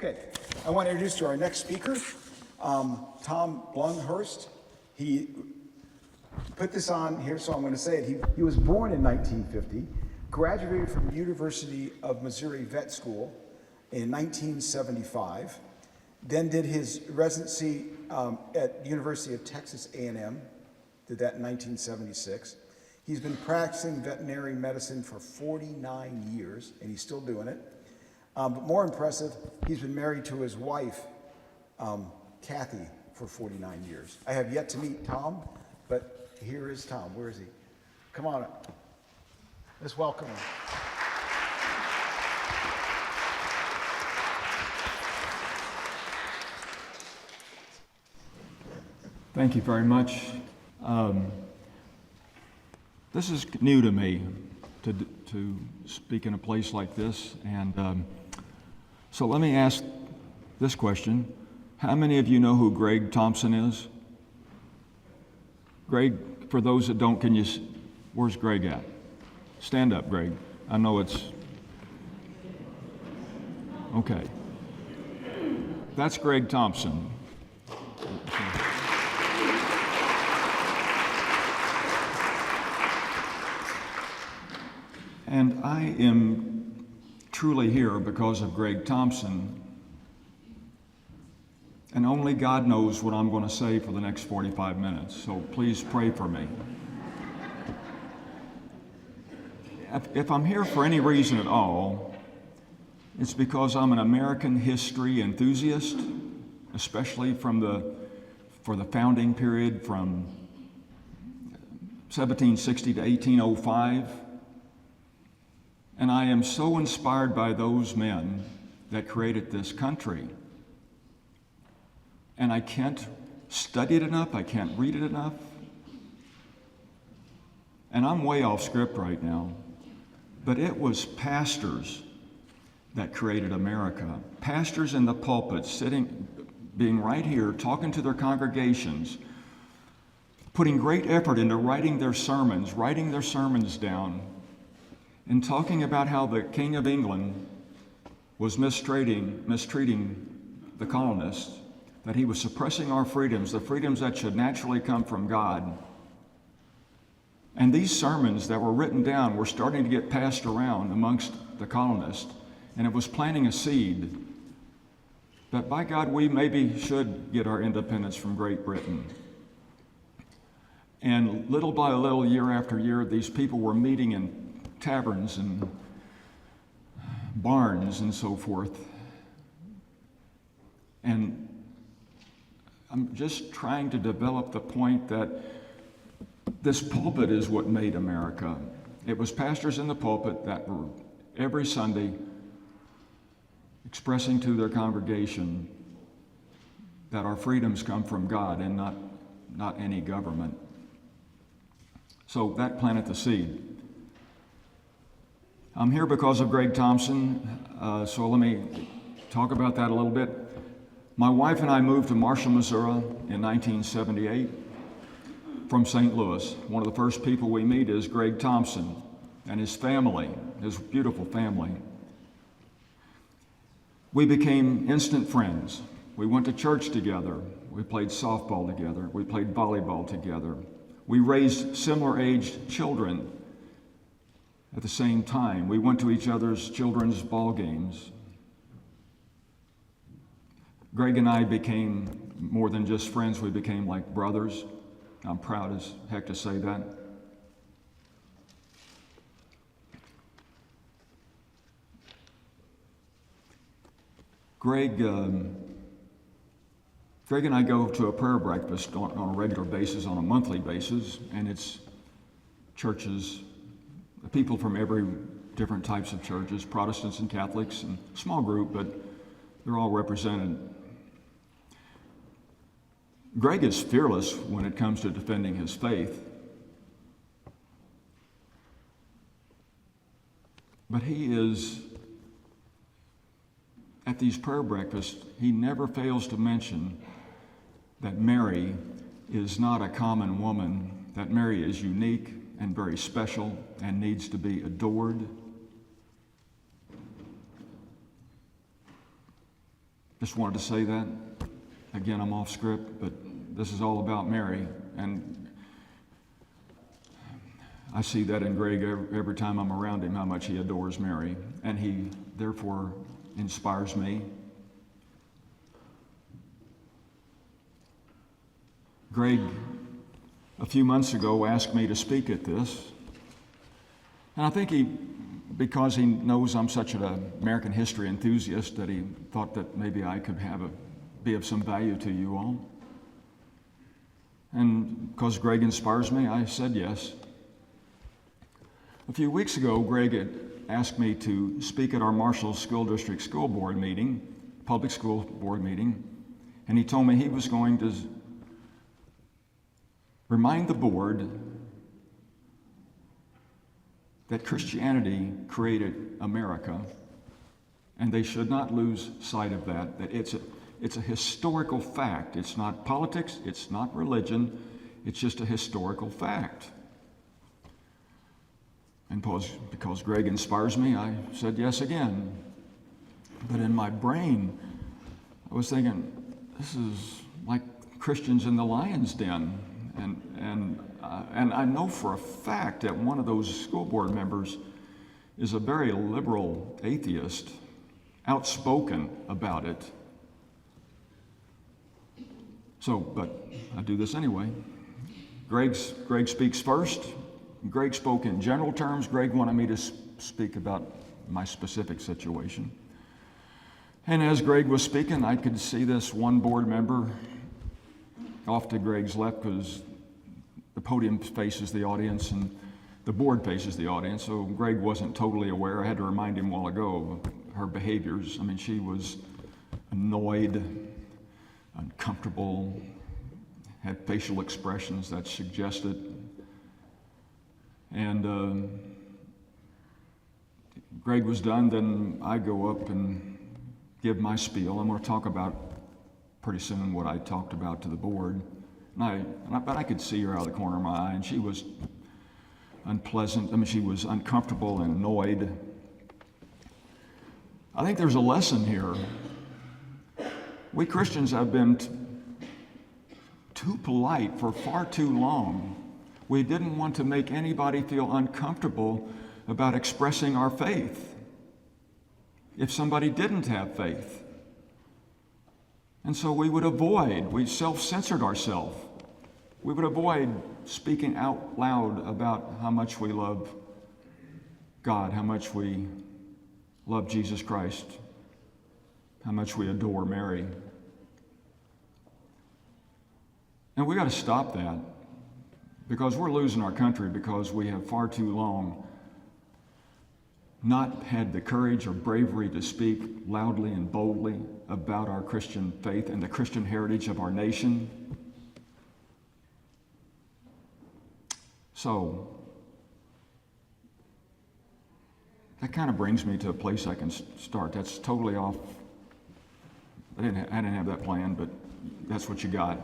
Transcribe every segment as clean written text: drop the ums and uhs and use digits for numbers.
Okay, I want to introduce to our next speaker, Tom Blumhorst. He put this on here, so I'm going to say it. He was born in 1950, graduated from University of Missouri Vet School in 1975, then did his residency at University of Texas A&M, did that in 1976. He's been practicing veterinary medicine for 49 years, and he's still doing it. But more impressive, he's been married to his wife, Kathy, for 49 years. I have yet to meet Tom, but here is Tom. Where is he? Come on up. Let's welcome him. Thank you very much. This is new to me, to speak in a place like this, and so let me ask this question. How many of you know who Greg Thompson is? Greg, for those that don't, where's Greg at? Stand up, Greg. I know it's, okay. That's Greg Thompson. And I am truly here because of Greg Thompson, and only God knows what I'm going to say for the next 45 minutes, so please pray for me. If I'm here for any reason at all, it's because I'm an American history enthusiast, especially for the founding period from 1760 to 1805. And I am so inspired by those men that created this country. And I can't study it enough, I can't read it enough. And I'm way off script right now, but it was pastors that created America. Pastors in the pulpit, being right here, talking to their congregations, putting great effort into writing their sermons down, and talking about how the King of England was mistreating the colonists, that he was suppressing our freedoms, the freedoms that should naturally come from God. And these sermons that were written down were starting to get passed around amongst the colonists, and it was planting a seed that, by God, we maybe should get our independence from Great Britain. And little by little, year after year, these people were meeting in taverns and barns and so forth. And I'm just trying to develop the point that this pulpit is what made America. It was pastors in the pulpit that were every Sunday expressing to their congregation that our freedoms come from God and not any government. So that planted the seed. I'm here because of Greg Thompson, so let me talk about that a little bit. My wife and I moved to Marshall, Missouri in 1978 from St. Louis. One of the first people we meet is Greg Thompson and his family, his beautiful family. We became instant friends. We went to church together. We played softball together. We played volleyball together. We raised similar-aged children at the same time. We went to each other's children's ball games. Greg and I became more than just friends, we became like brothers. I'm proud as heck to say that. Greg and I go to a prayer breakfast on a regular basis, on a monthly basis, and it's churches, people from every different types of churches, Protestants and Catholics, and small group, but they're all represented. Greg is fearless when it comes to defending his faith, but he is, at these prayer breakfasts, he never fails to mention that Mary is not a common woman, that Mary is unique and very special and needs to be adored. Just wanted to say that. Again, I'm off script, but this is all about Mary, and I see that in Greg every time I'm around him, how much he adores Mary, and he therefore inspires me. Greg, a few months ago, asked me to speak at this, and I think because he knows I'm such an American history enthusiast, that he thought that maybe I could be of some value to you all. And because Greg inspires me, I said yes. A few weeks ago, Greg had asked me to speak at our Marshall School District School Board meeting, public school board meeting, and he told me he was going to remind the board that Christianity created America, and they should not lose sight of that, that it's a historical fact. It's not politics, it's not religion, it's just a historical fact. And because Greg inspires me, I said yes again. But in my brain, I was thinking, this is like Christians in the lion's den. And I know for a fact that one of those school board members is a very liberal atheist, outspoken about it. So, but I do this anyway. Greg speaks first. Greg spoke in general terms. Greg wanted me to speak about my specific situation. And as Greg was speaking, I could see this one board member off to Greg's left, because the podium faces the audience and the board faces the audience, so Greg wasn't totally aware. I had to remind him a while ago of her behaviors. I mean, she was annoyed, uncomfortable, had facial expressions that suggested. And Greg was done, then I go up and give my spiel. I'm going to talk about pretty soon what I talked about to the board. But I could see her out of the corner of my eye, and she was unpleasant. I mean, she was uncomfortable and annoyed. I think there's a lesson here. We Christians have been too polite for far too long. We didn't want to make anybody feel uncomfortable about expressing our faith if somebody didn't have faith. And so we self-censored ourselves. We would avoid speaking out loud about how much we love God, how much we love Jesus Christ, how much we adore Mary. And we got to stop that, because we're losing our country because we have far too long not had the courage or bravery to speak loudly and boldly about our Christian faith and the Christian heritage of our nation. So that kind of brings me to a place I can start. That's totally off. I didn't have that planned, but that's what you got.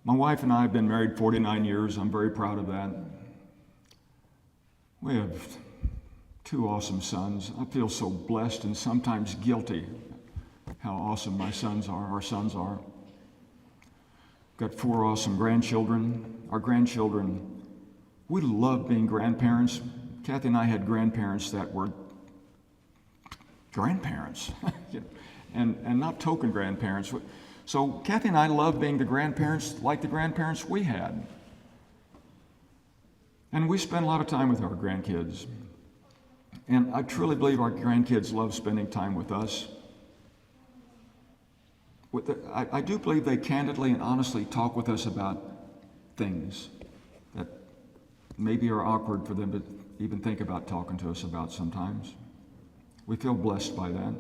My wife and I have been married 49 years. I'm very proud of that. We have 2 awesome sons. I feel so blessed and sometimes guilty how awesome our sons are. Got 4 awesome grandchildren. Our grandchildren, we love being grandparents. Kathy and I had grandparents that were grandparents and not token grandparents. So Kathy and I love being the grandparents like the grandparents we had. And we spend a lot of time with our grandkids. And I truly believe our grandkids love spending time with us. I do believe they candidly and honestly talk with us about things that maybe are awkward for them to even think about talking to us about sometimes. We feel blessed by that.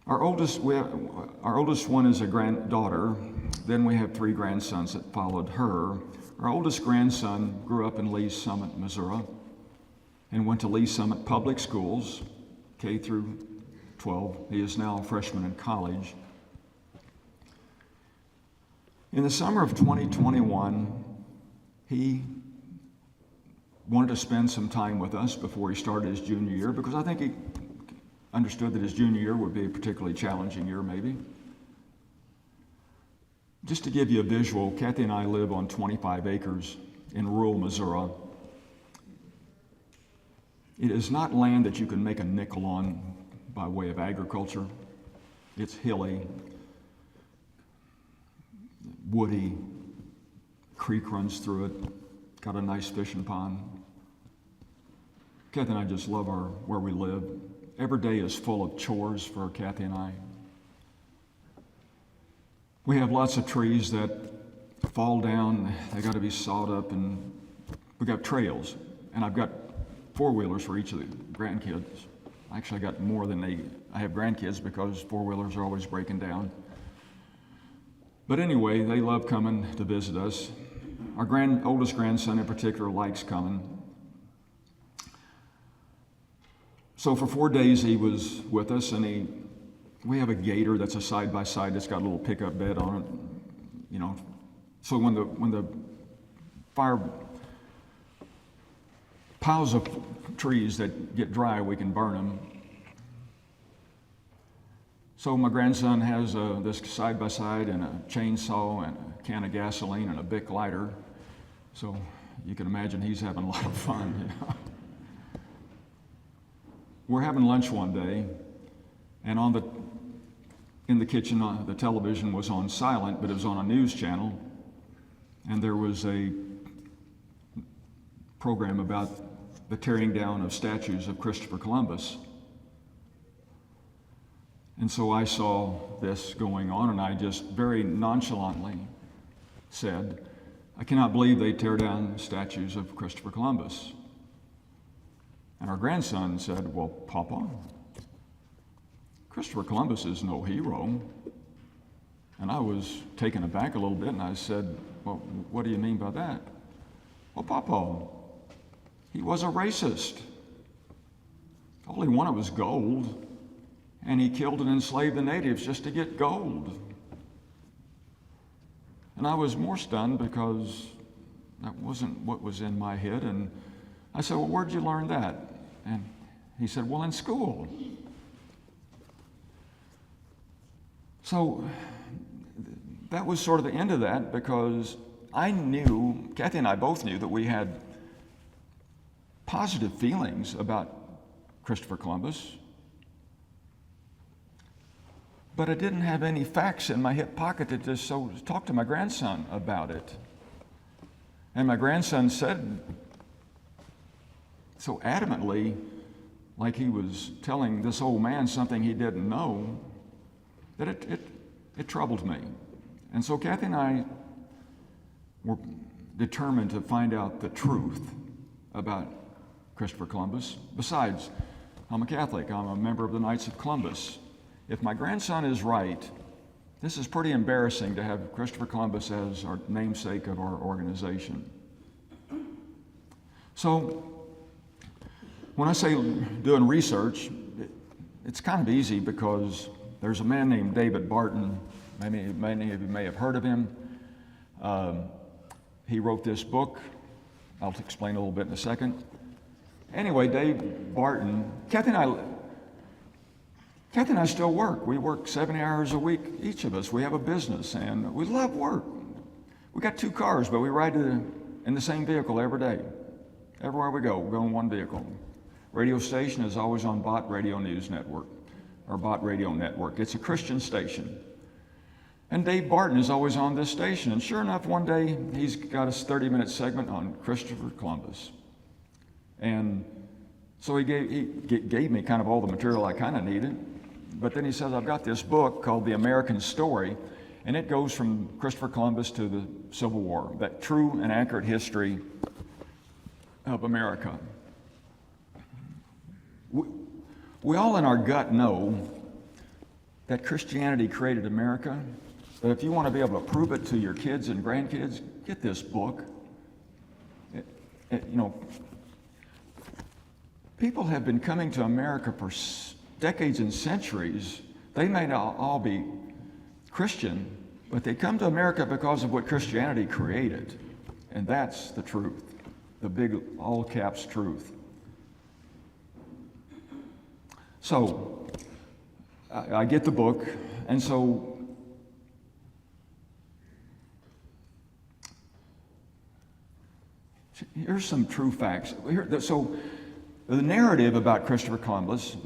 Our oldest one is a granddaughter. Then we have 3 grandsons that followed her. Our oldest grandson grew up in Lee's Summit, Missouri, and went to Lee's Summit Public Schools, K through 12. He is now a freshman in college. In the summer of 2021, he wanted to spend some time with us before he started his junior year, because I think he understood that his junior year would be a particularly challenging year, maybe. Just to give you a visual, Kathy and I live on 25 acres in rural Missouri. It is not land that you can make a nickel on by way of agriculture. It's hilly, woody, creek runs through it, got a nice fishing pond. Kathy and I just love where we live. Every day is full of chores for Kathy and I. We have lots of trees that fall down, they got to be sawed up, and we got trails. And I've got four-wheelers for each of the grandkids. Actually, I got more than I have grandkids because four-wheelers are always breaking down. But anyway, they love coming to visit us. Our oldest grandson in particular likes coming. So for 4 days he was with us, and we have a gator that's a side-by-side that's got a little pickup bed on it, So when the fire piles of trees that get dry, we can burn them. So my grandson has this side-by-side and a chainsaw and a can of gasoline and a Bic lighter. So you can imagine he's having a lot of fun. We're having lunch one day, and in the kitchen, the television was on silent, but it was on a news channel, and there was a program about the tearing down of statues of Christopher Columbus. And so I saw this going on, and I just very nonchalantly said, "I cannot believe they tear down statues of Christopher Columbus." And our grandson said, "Well, Papa, Christopher Columbus is no hero." And I was taken aback a little bit, and I said, "Well, what do you mean by that?" "Well, Papa, he was a racist. All he wanted was gold, and he killed and enslaved the natives just to get gold." And I was more stunned because that wasn't what was in my head. And I said, "Well, where'd you learn that?" And he said, "Well, in school." So that was sort of the end of that, because Kathy and I both knew that we had positive feelings about Christopher Columbus, but I didn't have any facts in my hip pocket to just talk to my grandson about it. And my grandson said so adamantly, like he was telling this old man something he didn't know, that it troubled me. And so Kathy and I were determined to find out the truth about Christopher Columbus. Besides, I'm a Catholic. I'm a member of the Knights of Columbus. If my grandson is right, this is pretty embarrassing to have Christopher Columbus as our namesake of our organization. So when I say doing research, it's kind of easy, because there's a man named David Barton. Many of you may have heard of him. He wrote this book. I'll explain a little bit in a second. Anyway, Dave Barton, Kathy and I still work. We work 70 hours a week, each of us. We have a business, and we love work. We got 2 cars, but we ride in the same vehicle every day. Everywhere we go, we go in one vehicle. Radio station is always on Bot Radio News Network, or Bot Radio Network. It's a Christian station. And Dave Barton is always on this station. And sure enough, one day, he's got a 30-minute segment on Christopher Columbus. And so he gave me kind of all the material I kind of needed. But then he says, "I've got this book called The American Story, and it goes from Christopher Columbus to the Civil War, that true and accurate history of America." We all in our gut know that Christianity created America, but if you want to be able to prove it to your kids and grandkids, get this book. People have been coming to America for decades and centuries. They may not all be Christian, but they come to America because of what Christianity created, and that's the truth. the big all caps truth. So I get the book, and so here's some true facts. So the narrative about Christopher Columbus,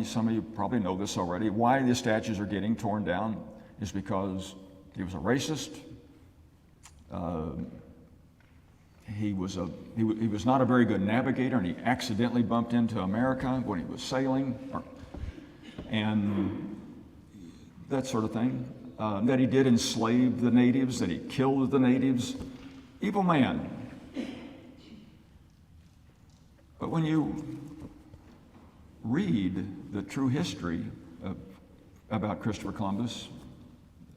some of you probably know this already, why the statues are getting torn down is because he was a racist. He was not a very good navigator, and he accidentally bumped into America when he was sailing, and that sort of thing. That he did enslave the natives, that he killed the natives. Evil man. But when you read the true history about Christopher Columbus,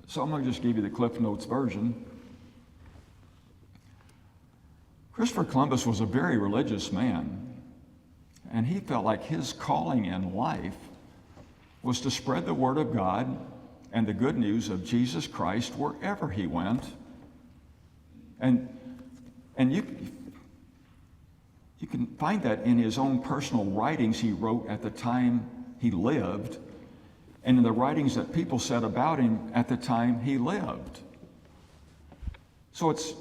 so I'm going to just give you the Cliff Notes version. Christopher Columbus was a very religious man, and he felt like his calling in life was to spread the word of God and the good news of Jesus Christ wherever he went. And you can find that in his own personal writings he wrote at the time he lived, and in the writings that people said about him at the time he lived. So it's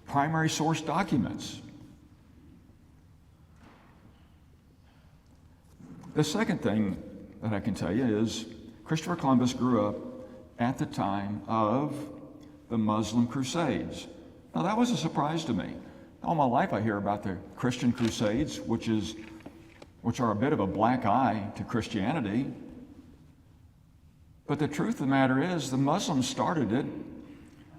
primary source documents. The second thing that I can tell you is Christopher Columbus grew up at the time of the Muslim Crusades. Now that was a surprise to me. All my life I hear about the Christian Crusades, which are a bit of a black eye to Christianity. But the truth of the matter is the Muslims started it.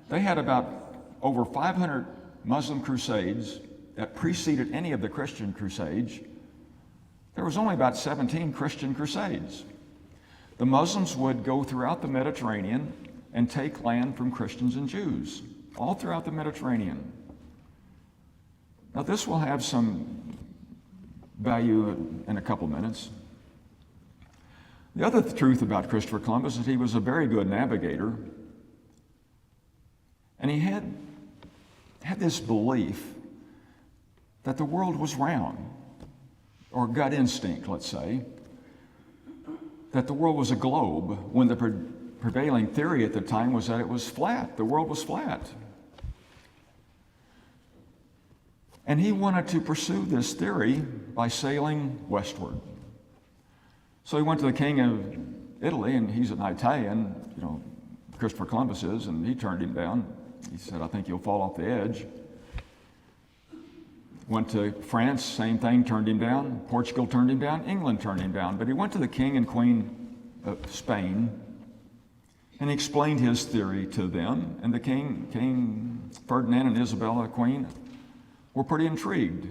They had about over 500 Muslim crusades that preceded any of the Christian crusades. There was only about 17 Christian crusades. The Muslims would go throughout the Mediterranean and take land from Christians and Jews, all throughout the Mediterranean. Now this will have some value in a couple minutes. The other truth about Christopher Columbus is he was a very good navigator, and he had this belief that the world was round, or gut instinct, let's say, that the world was a globe, when the prevailing theory at the time was that it was flat, the world was flat. And he wanted to pursue this theory by sailing westward. So he went to the king of Italy, and he's an Italian, Christopher Columbus is, and he turned him down. He said, "I think you'll fall off the edge." Went to France, same thing, turned him down. Portugal turned him down. England turned him down. But he went to the king and queen of Spain, and he explained his theory to them. And the King Ferdinand and Isabella, the queen, were pretty intrigued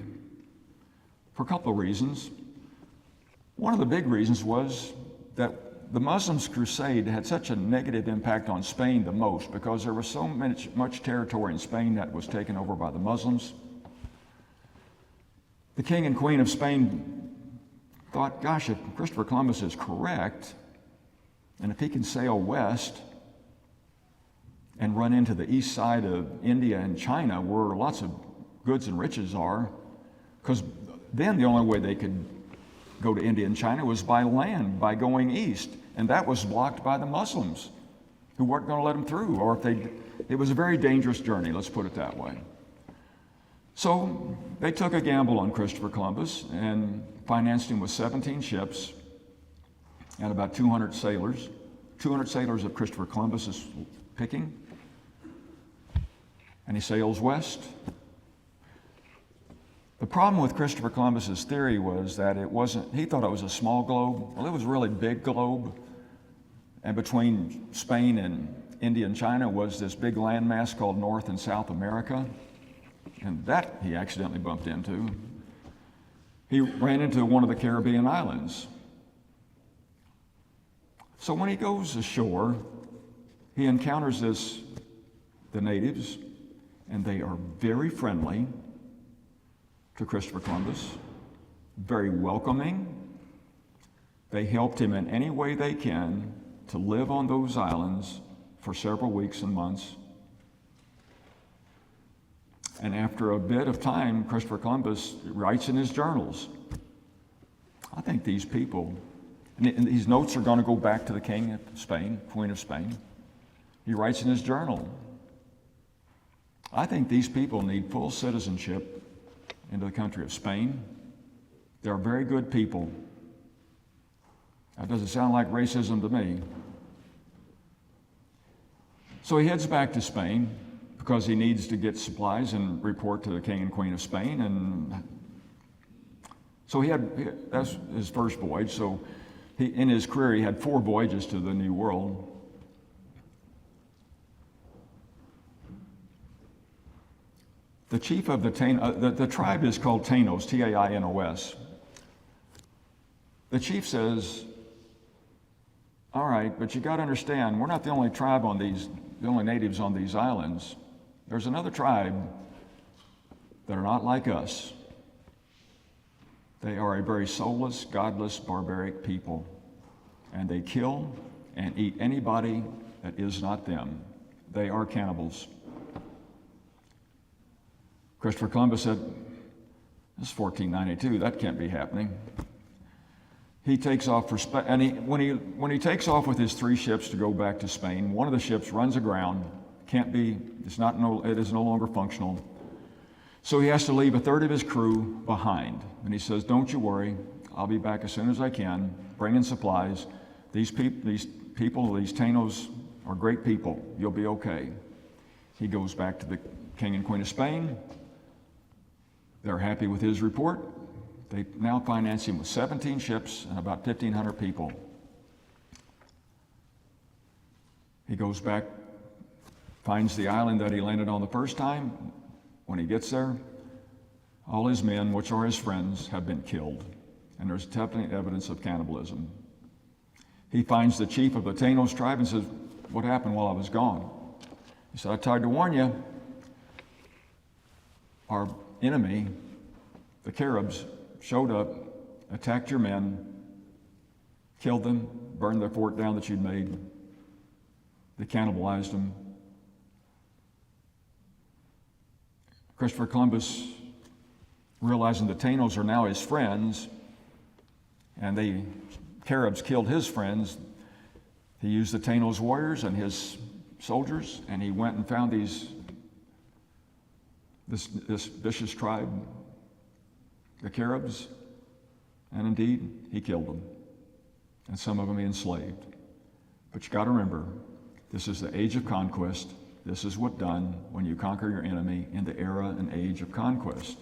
for a couple of reasons. One of the big reasons was that the Muslims' crusade had such a negative impact on Spain the most, because there was so much territory in Spain that was taken over by the Muslims. The king and queen of Spain thought, gosh, if Christopher Columbus is correct, and if he can sail west and run into the east side of India and China, where lots of goods and riches are, because then the only way they could go to India and China was by land, by going east, and that was blocked by the Muslims, who weren't going to let them through, or it was a very dangerous journey, let's put it that way. So they took a gamble on Christopher Columbus and financed him with 17 ships and about 200 sailors. 200 sailors of Christopher Columbus is picking, and he sails west. The problem with Christopher Columbus's theory was that he thought it was a small globe. Well, it was a really big globe. And between Spain and India and China was this big landmass called North and South America. And that he accidentally bumped into. He ran into one of the Caribbean islands. So when he goes ashore, he encounters the natives, and they are very friendly to Christopher Columbus, very welcoming. They helped him in any way they can to live on those islands for several weeks and months. And after a bit of time, Christopher Columbus writes in his journals, I think these people, and these notes are going to go back to the King of Spain, Queen of Spain. He writes in his journal, I think these people need full citizenship into the country of Spain. They're very good people. That doesn't sound like racism to me. So he heads back to Spain because he needs to get supplies and report to the King and Queen of Spain. And so that's his first voyage. So in his career, he had 4 voyages to the New World. The chief of the tribe is called Tainos, T-A-I-N-O-S. The chief says, all right, but you got to understand, we're not the only tribe the only natives on these islands. There's another tribe that are not like us. They are a very soulless, godless, barbaric people, and they kill and eat anybody that is not them. They are cannibals. Christopher Columbus said, this is 1492, that can't be happening. He takes off for Spain, and when he takes off with his 3 ships to go back to Spain, one of the ships runs aground, it is no longer functional. So he has to leave a third of his crew behind. And he says, don't you worry, I'll be back as soon as I can, bringing supplies. These people, these Tainos are great people, you'll be okay. He goes back to the King and Queen of Spain. They're happy with his report. They now finance him with 17 ships and about 1,500 people. He goes back, finds the island that he landed on the first time. When he gets there, all his men, which are his friends, have been killed, and there's definitely evidence of cannibalism. He finds the chief of the Tainos tribe and says, what happened while I was gone? He said, I tried to warn you. Our enemy, the Caribs, showed up, attacked your men, killed them, burned their fort down that you'd made. They cannibalized them. Christopher Columbus, realizing the Tainos are now his friends, and the Caribs killed his friends, he used the Tainos warriors and his soldiers, and he went and found this vicious tribe, the Caribs, and indeed, he killed them, and some of them he enslaved. But you got to remember, this is the age of conquest. This is what's done when you conquer your enemy in the era and age of conquest.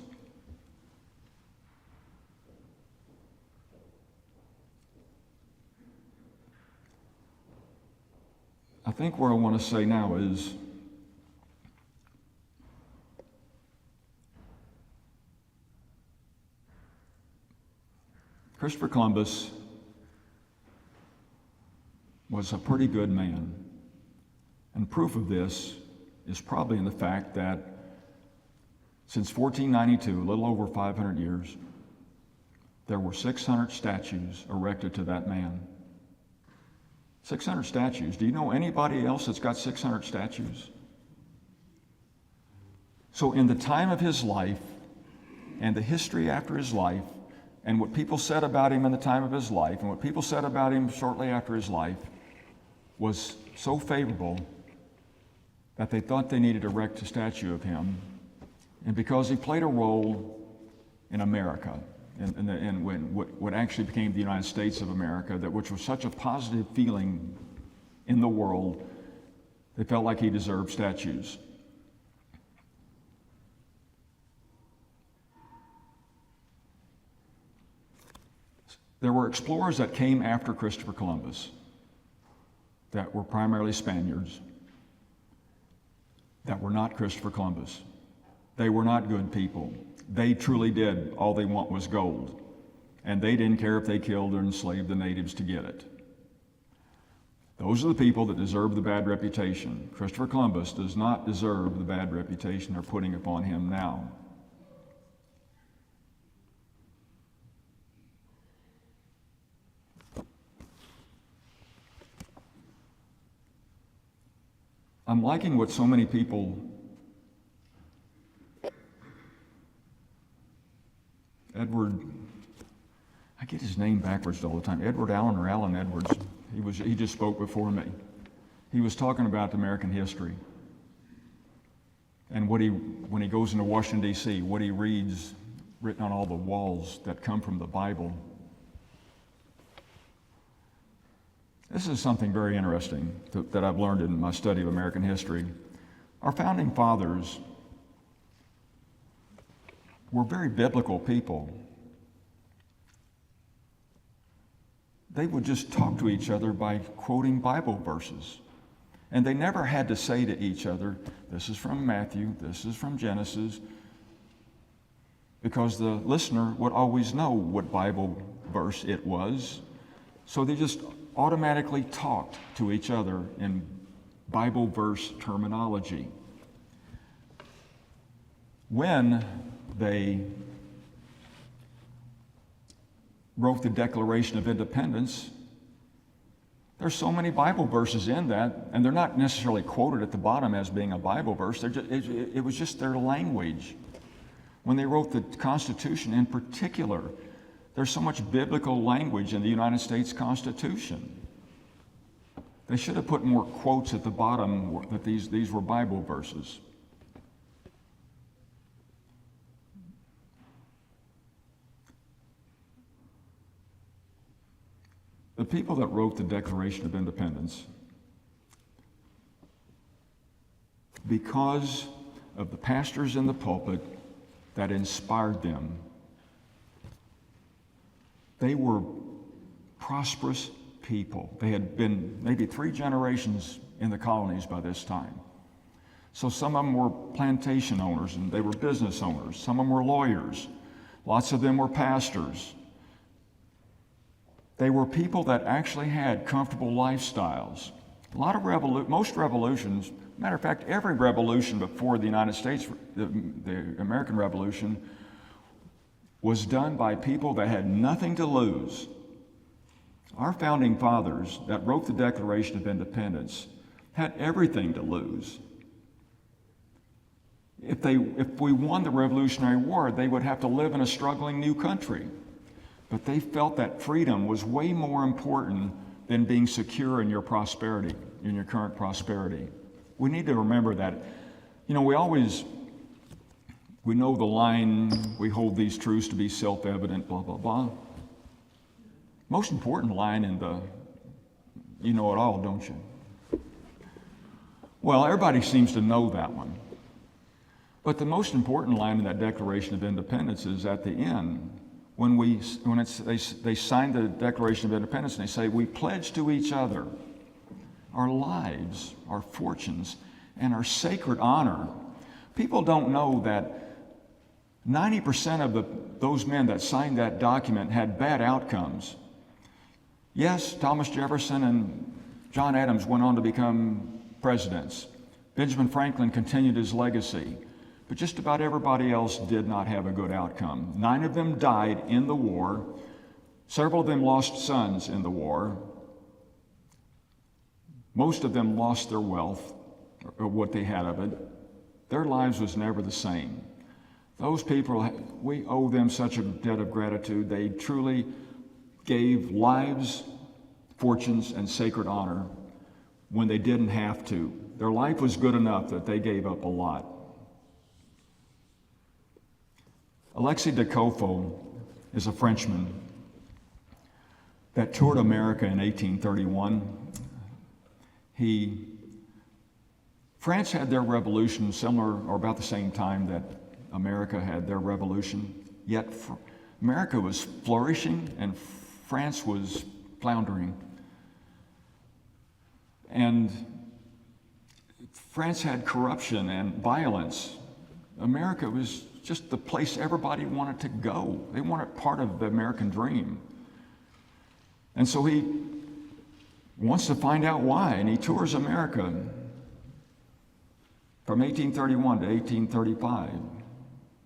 I think what I want to say now is Christopher Columbus was a pretty good man. And proof of this is probably in the fact that since 1492, a little over 500 years, there were 600 statues erected to that man. 600 statues. Do you know anybody else that's got 600 statues? So in the time of his life and the history after his life and what people said about him in the time of his life and what people said about him shortly after his life was so favorable that they thought they needed to erect a statue of him. And because he played a role in America, and what actually became the United States of America, which was such a positive feeling in the world, they felt like he deserved statues. There were explorers that came after Christopher Columbus that were primarily Spaniards, that were not Christopher Columbus. They were not good people. They truly did. All they want was gold. And they didn't care if they killed or enslaved the natives to get it. Those are the people that deserve the bad reputation. Christopher Columbus does not deserve the bad reputation they're putting upon him now. I'm liking what so many people I get his name backwards all the time, Edward Allen or Allen Edwards. He just spoke before me. He was talking about American history. And when he goes into Washington, D.C., what he reads written on all the walls that come from the Bible. This is something very interesting that I've learned in my study of American history. Our founding fathers were very biblical people. They would just talk to each other by quoting Bible verses. And they never had to say to each other, this is from Matthew, this is from Genesis, because the listener would always know what Bible verse it was. So they just automatically talked to each other in Bible verse terminology. When they wrote the Declaration of Independence, there's so many Bible verses in that, and they're not necessarily quoted at the bottom as being a Bible verse. It was just their language. When they wrote the Constitution in particular, there's so much biblical language in the United States Constitution. They should have put more quotes at the bottom that these were Bible verses. The people that wrote the Declaration of Independence, because of the pastors in the pulpit that inspired them, they were prosperous people. They had been maybe 3 generations in the colonies by this time. So some of them were plantation owners and they were business owners. Some of them were lawyers. Lots of them were pastors. They were people that actually had comfortable lifestyles. A lot of most revolutions, matter of fact, every revolution before the United States, the American Revolution, was done by people that had nothing to lose. Our founding fathers that wrote the Declaration of Independence had everything to lose. If we won the Revolutionary War, they would have to live in a struggling new country. But they felt that freedom was way more important than being secure in your prosperity, in your current prosperity. We need to remember that. You know, we know the line, we hold these truths to be self-evident, blah, blah, blah. Most important line in the, you know it all, don't you? Well, everybody seems to know that one. But the most important line in that Declaration of Independence is at the end. When they signed the Declaration of Independence and they say, we pledge to each other our lives, our fortunes, and our sacred honor. People don't know that 90% of those men that signed that document had bad outcomes. Yes, Thomas Jefferson and John Adams went on to become presidents. Benjamin Franklin continued his legacy. But just about everybody else did not have a good outcome. 9 of them died in the war. Several of them lost sons in the war. Most of them lost their wealth, or what they had of it. Their lives was never the same. Those people, we owe them such a debt of gratitude. They truly gave lives, fortunes, and sacred honor when they didn't have to. Their life was good enough that they gave up a lot. Alexis de Tocqueville is a Frenchman that toured America in 1831. France had their revolution similar or about the same time that America had their revolution, yet America was flourishing and France was floundering. And France had corruption and violence. America was just the place everybody wanted to go. They wanted part of the American dream. And so he wants to find out why, and he tours America from 1831 to 1835.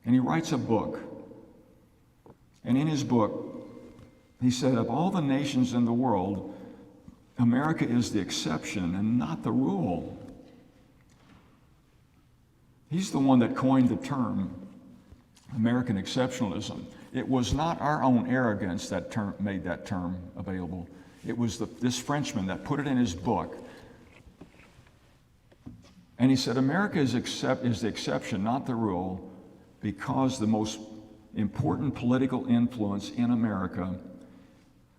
And he writes a book. And in his book, he said, of all the nations in the world, America is the exception and not the rule. He's the one that coined the term American exceptionalism. It was not our own arrogance that made that term available. It was this Frenchman that put it in his book. And he said, America is the exception, not the rule, because the most important political influence in America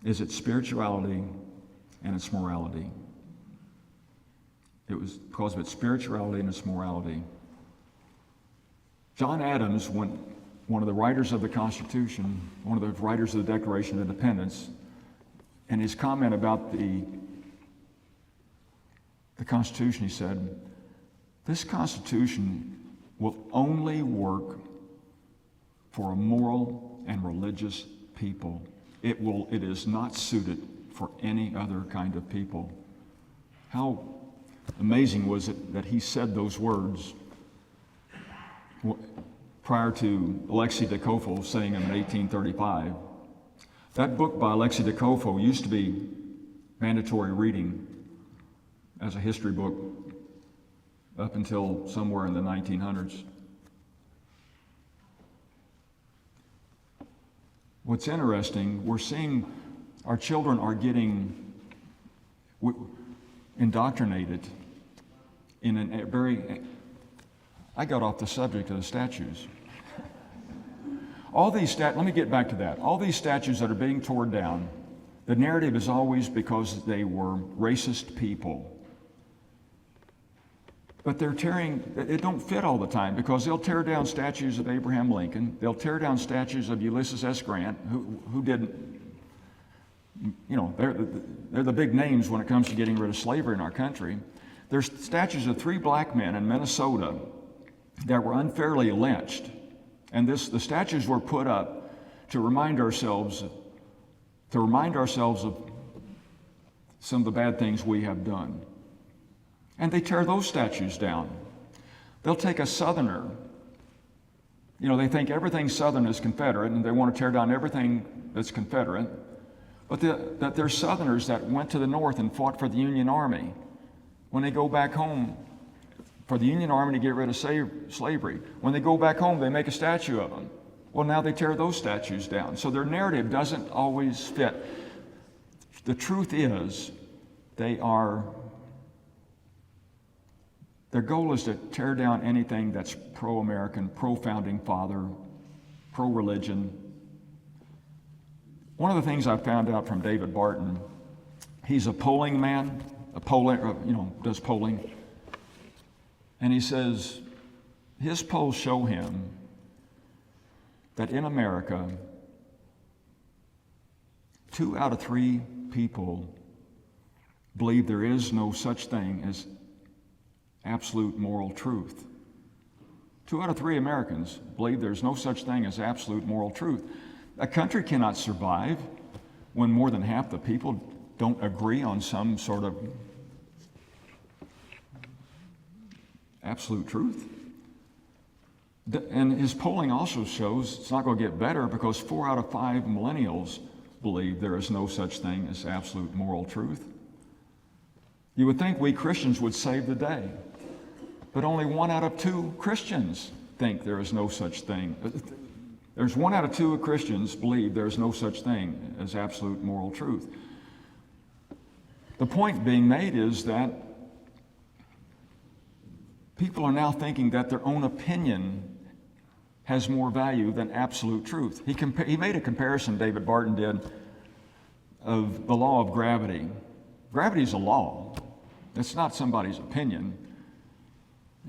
is its spirituality and its morality. It was because of its spirituality and its morality. John Adams, one of the writers of the Constitution, one of the writers of the Declaration of Independence, in his comment about the Constitution, he said, this Constitution will only work for a moral and religious people. It is not suited for any other kind of people. How amazing was it that he said those words prior to Alexis de Tocqueville saying them in 1835. That book by Alexis de Tocqueville used to be mandatory reading as a history book up until somewhere in the 1900s. What's interesting, we're seeing our children are getting indoctrinated in a very... I got off the subject of the statues. Let me get back to that. All these statues that are being torn down, the narrative is always because they were racist people. But it don't fit all the time, because they'll tear down statues of Abraham Lincoln, they'll tear down statues of Ulysses S. Grant, who didn't, they're the big names when it comes to getting rid of slavery in our country. There's statues of 3 black men in Minnesota that were unfairly lynched. And the statues were put up to remind ourselves of some of the bad things we have done. And they tear those statues down. They'll take a Southerner. They think everything Southern is Confederate, and they want to tear down everything that's Confederate. But that there's Southerners that went to the North and fought for the Union Army. When they go back home, for the Union Army to get rid of slavery. When they go back home, they make a statue of them. Well, now they tear those statues down. So their narrative doesn't always fit. The truth is, their goal is to tear down anything that's pro-American, pro-founding father, pro-religion. One of the things I found out from David Barton, he's a polling man, does polling. And he says his polls show him that in America, 2 out of 3 people believe there is no such thing as absolute moral truth. 2 out of 3 Americans believe there's no such thing as absolute moral truth. A country cannot survive when more than half the people don't agree on some sort of absolute truth. And his polling also shows it's not going to get better, because 4 out of 5 millennials believe there is no such thing as absolute moral truth. You would think we Christians would save the day, but only 1 out of 2 Christians think there is no such thing. There's 1 out of 2 Christians believe there is no such thing as absolute moral truth. The point being made is that people are now thinking that their own opinion has more value than absolute truth. He made a comparison, David Barton did, of the law of gravity. Gravity is a law. It's not somebody's opinion.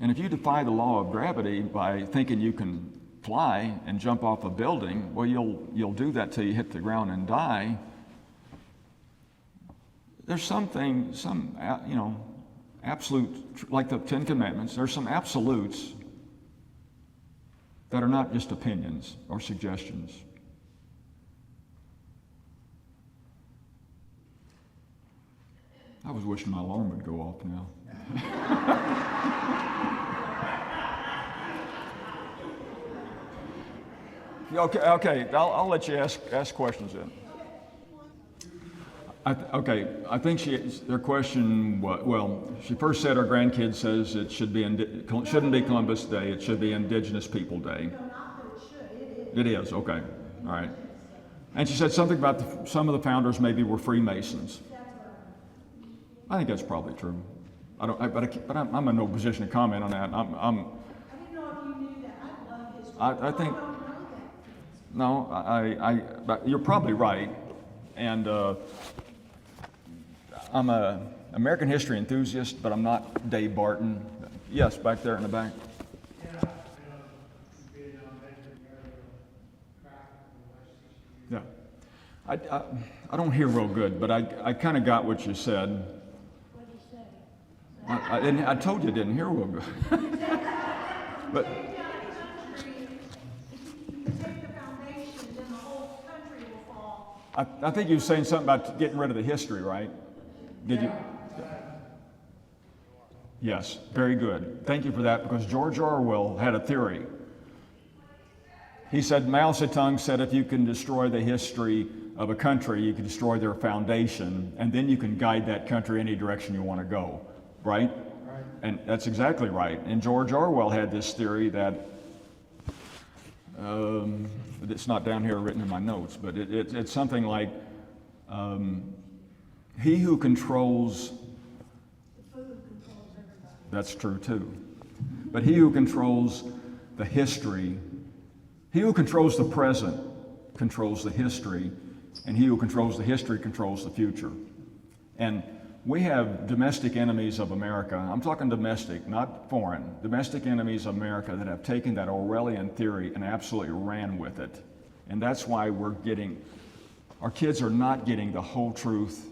And if you defy the law of gravity by thinking you can fly and jump off a building, well, you'll do that till you hit the ground and die. There's absolute, like the 10 Commandments, there's some absolutes that are not just opinions or suggestions. I was wishing my alarm would go off now. Okay, I'll let you ask questions then. I think their question, she first said our grandkid says it shouldn't be Columbus Day, it should be Indigenous People Day. No, not that it should. It is, okay, all right. And she said something about some of the founders maybe were Freemasons. I think that's probably true. But I'm in no position to comment on that. I didn't know if you knew that. I love history. I think, I don't know that. no, but you're probably right. And I'm a American history enthusiast, but I'm not Dave Barton. Yes, back there in the back. Yeah. I don't hear real good, but I kind of got what you said. What did you say? I told you I didn't hear real good. But Take the foundation, then the whole country will fall. I think you were saying something about getting rid of the history, right? Did you? Yes, very good. Thank you for that, because George Orwell had a theory. He said, Mao Zedong said, if you can destroy the history of a country, you can destroy their foundation, and then you can guide that country any direction you want to go, right? Right. And that's exactly right. And George Orwell had this theory that, it's not down here written in my notes, but it's something like, he who controls, that's true too, but he who controls the history, he who controls the present controls the history, and he who controls the history controls the future. And we have domestic enemies of America. I'm talking domestic, not foreign. Domestic enemies of America that have taken that Orwellian theory and absolutely ran with it. And that's why our kids are not getting the whole truth.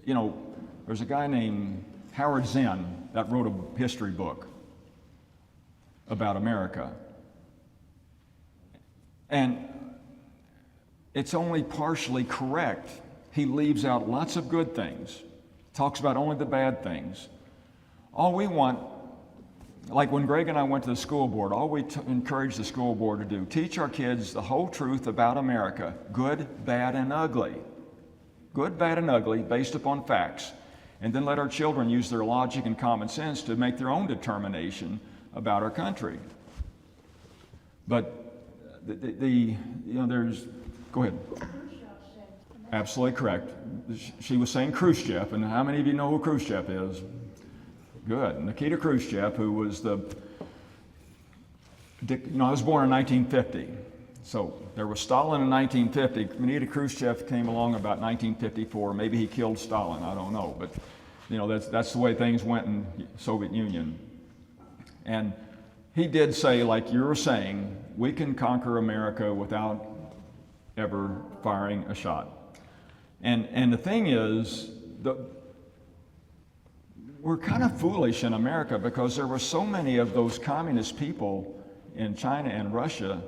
You know, there's a guy named Howard Zinn that wrote a history book about America. And it's only partially correct. He leaves out lots of good things, talks about only the bad things. All we want, like when Greg and I went to the school board, all we encouraged the school board to do, teach our kids the whole truth about America, good, bad, and ugly. Good, bad, and ugly, based upon facts. And then let our children use their logic and common sense to make their own determination about our country. But there's, go ahead. Absolutely correct. She was saying Khrushchev, and how many of you know who Khrushchev is? Good. Nikita Khrushchev, who was I was born in 1950. So there was Stalin in 1950. Nikita Khrushchev came along about 1954. Maybe he killed Stalin. I don't know. But, that's the way things went in the Soviet Union. And he did say, like you were saying, we can conquer America without ever firing a shot. And the thing is, we're kind of foolish in America because there were so many of those communist people in China and Russia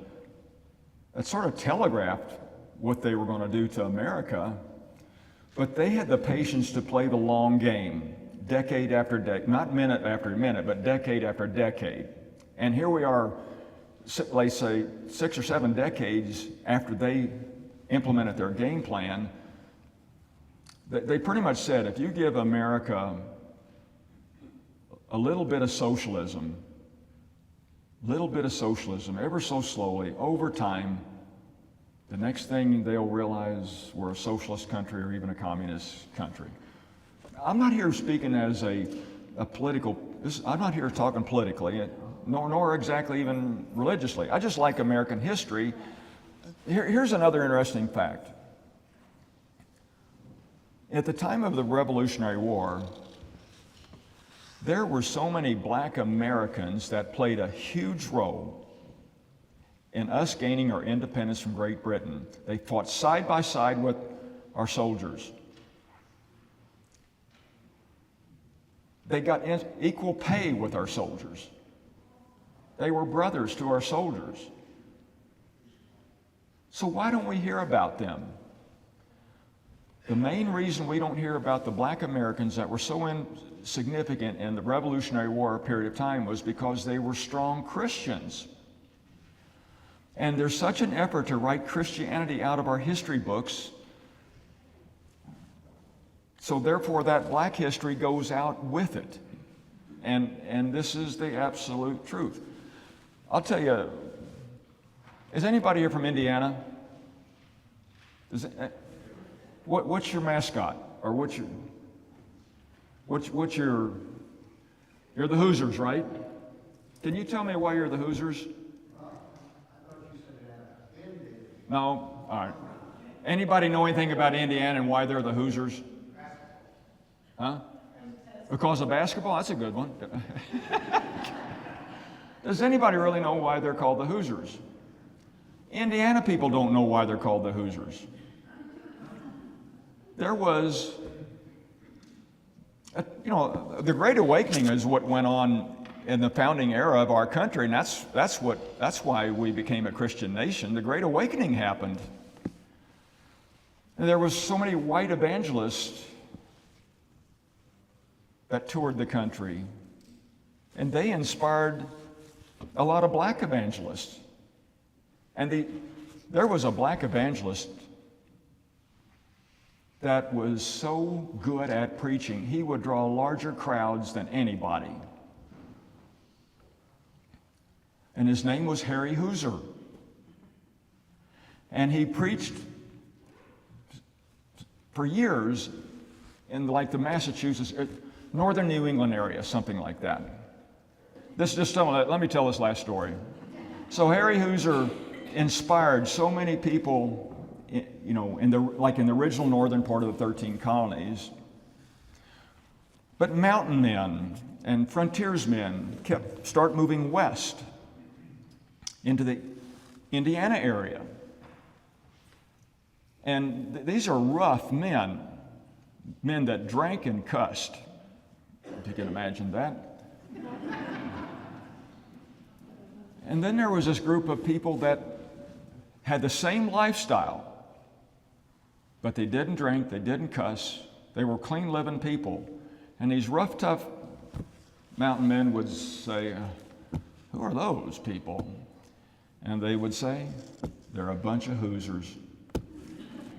that sort of telegraphed what they were going to do to America, but they had the patience to play the long game, decade after decade, not minute after minute, but decade after decade. And here we are, let's say 6 or 7 decades after they implemented their game plan. They pretty much said, if you give America a little bit of socialism, ever so slowly, over time, the next thing they'll realize we're a socialist country or even a communist country. I'm not here speaking as a political, I'm not here talking politically, nor exactly even religiously. I just like American history. Here's another interesting fact. At the time of the Revolutionary War, there were so many black Americans that played a huge role in us gaining our independence from Great Britain. They fought side by side with our soldiers. They got equal pay with our soldiers. They were brothers to our soldiers. So why don't we hear about them? The main reason we don't hear about the black Americans that were so insignificant in the Revolutionary War period of time was because they were strong Christians. And there's such an effort to write Christianity out of our history books. So therefore that black history goes out with it. And this is the absolute truth. I'll tell you, Is anybody here from Indiana? What's your mascot? Or what's your, you're the Hoosiers, right? Can you tell me why you're the Hoosiers? No? All right. Anybody know anything about Indiana and why they're the Hoosiers? Huh? Because of basketball? That's a good one. Does anybody really know why they're called the Hoosiers? Indiana people don't know why they're called the Hoosiers. There was, the Great Awakening is what went on in the founding era of our country, and that's why we became a Christian nation. The Great Awakening happened. And there was so many white evangelists that toured the country, and they inspired a lot of black evangelists. And there was a black evangelist that was so good at preaching, he would draw larger crowds than anybody. And his name was Harry Hooser. And he preached for years in like the Massachusetts, northern New England area, something like that. Let me tell this last story. So Harry Hooser inspired so many people, in the original northern part of the 13 colonies. But mountain men and frontiersmen start moving west into the Indiana area. And these are rough men that drank and cussed, if you can imagine that. And then there was this group of people that had the same lifestyle, but they didn't drink, they didn't cuss, they were clean living people. And these rough, tough mountain men would say, who are those people? And they would say, they're a bunch of Hoosiers.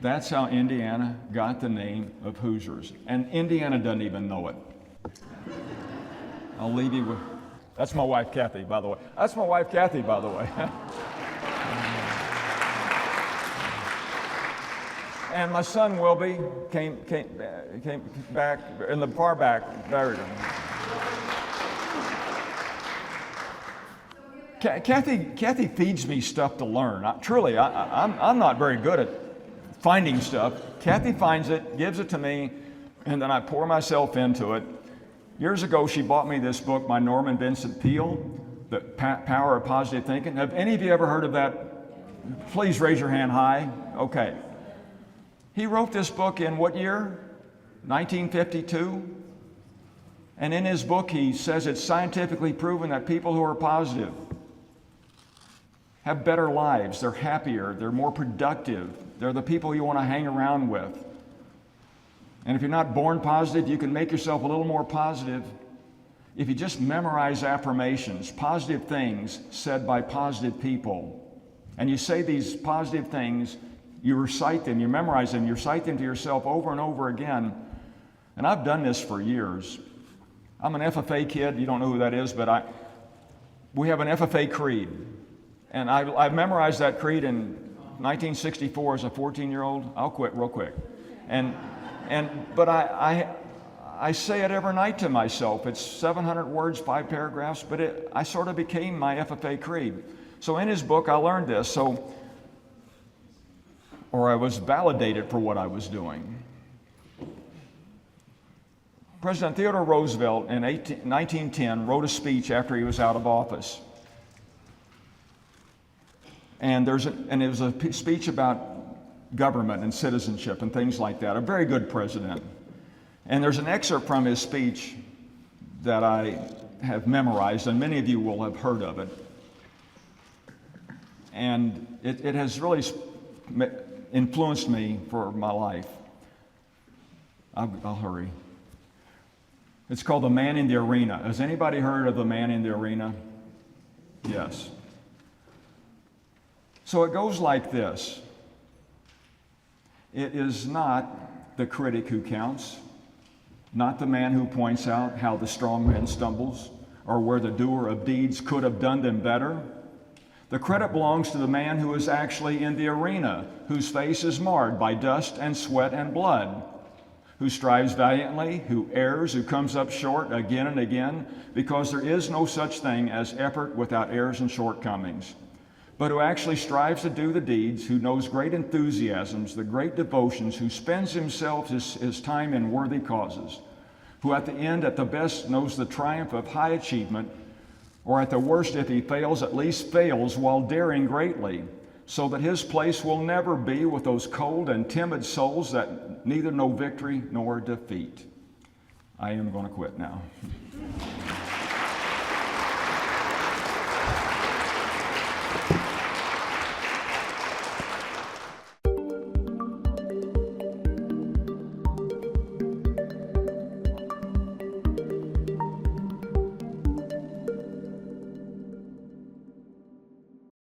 That's how Indiana got the name of Hoosiers. And Indiana doesn't even know it. I'll leave you with, that's my wife, Kathy, by the way. And my son, Wilby, came back in the far back. There we go. Kathy feeds me stuff to learn. I'm not very good at finding stuff. Kathy finds it, gives it to me, and then I pour myself into it. Years ago, she bought me this book by Norman Vincent Peale, The Power of Positive Thinking. Have any of you ever heard of that? Please raise your hand high. Okay. He wrote this book in what year? 1952. And in his book, he says it's scientifically proven that people who are positive have better lives, they're happier, they're more productive, they're the people you want to hang around with. And if you're not born positive, you can make yourself a little more positive if you just memorize affirmations, positive things said by positive people. And you say these positive things, you recite them, you memorize them, you recite them to yourself over and over again. And I've done this for years. I'm an FFA kid, you don't know who that is, but we have an FFA creed. And I memorized that creed in 1964 as a 14-year-old. I'll quit real quick. But I say it every night to myself. It's 700 words, 5 paragraphs, but I sort of became my FFA creed. So in his book, I learned this, or I was validated for what I was doing. President Theodore Roosevelt in 1910 wrote a speech after he was out of office. And it was a speech about government and citizenship and things like that. A very good president. And there's an excerpt from his speech that I have memorized, and many of you will have heard of it. And it has really influenced me for my life. I'll hurry. It's called The Man in the Arena. Has anybody heard of The Man in the Arena? Yes. So it goes like this. It is not the critic who counts, not the man who points out how the strong man stumbles or where the doer of deeds could have done them better. The credit belongs to the man who is actually in the arena, whose face is marred by dust and sweat and blood, who strives valiantly, who errs, who comes up short again and again, because there is no such thing as effort without errors and shortcomings, but who actually strives to do the deeds, who knows great enthusiasms, the great devotions, who spends his time in worthy causes, who at the end, at the best, knows the triumph of high achievement, or at the worst, if he fails, at least fails while daring greatly, so that his place will never be with those cold and timid souls that neither know victory nor defeat. I am going to quit now.